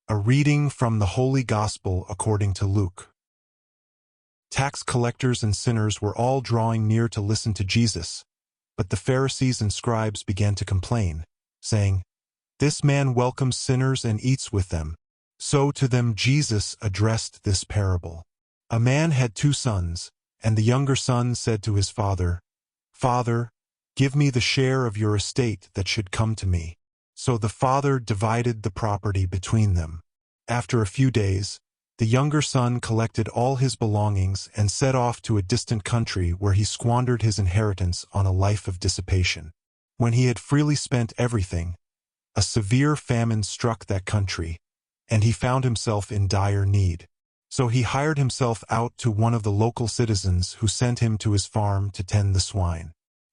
A reading from the Holy Gospel according to Luke. Tax collectors and sinners were all drawing near to listen to Jesus, but the Pharisees and scribes began to complain, saying, "This man welcomes sinners and eats with them." So to them Jesus addressed this parable. A man had 2 sons, and the younger son said to his father, "Father, give me the share of your estate that should come to me." So the father divided the property between them. After a few days, the younger son collected all his belongings and set off to a distant country where he squandered his inheritance on a life of dissipation. When he had freely spent everything, a severe famine struck that country, and he found himself in dire need. So he hired himself out to one of the local citizens who sent him to his farm to tend the swine.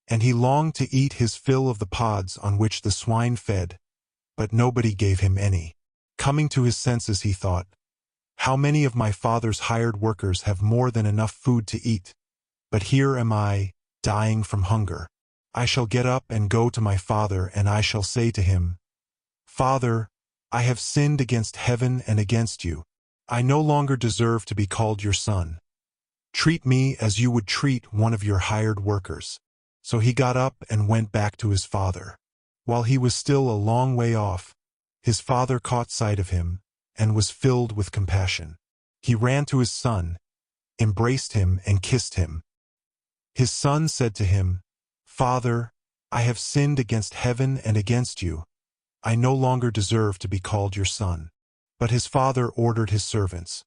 And he longed to eat his fill of the pods on which the swine fed, but nobody gave him any. Coming to his senses, he thought, "How many of my father's hired workers have more than enough food to eat? But here am I, dying from hunger. I shall get up and go to my father, and I shall say to him, 'Father, I have sinned against heaven and against you. I no longer deserve to be called your son. Treat me as you would treat one of your hired workers.' So he got up and went back to his father. While he was still a long way off, his father caught sight of him and was filled with compassion. He ran to his son, embraced him, and kissed him. His son said to him, 'Father, I have sinned against heaven and against you. I no longer deserve to be called your son.' But his father ordered his servants,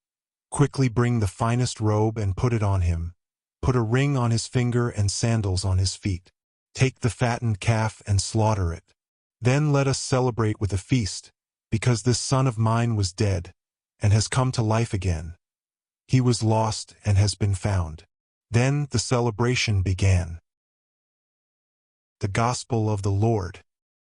'Quickly bring the finest robe and put it on him. Put a ring on his finger and sandals on his feet. Take the fattened calf and slaughter it. Then let us celebrate with a feast, because this son of mine was dead and has come to life again. He was lost and has been found.' Then the celebration began. The Gospel of the Lord.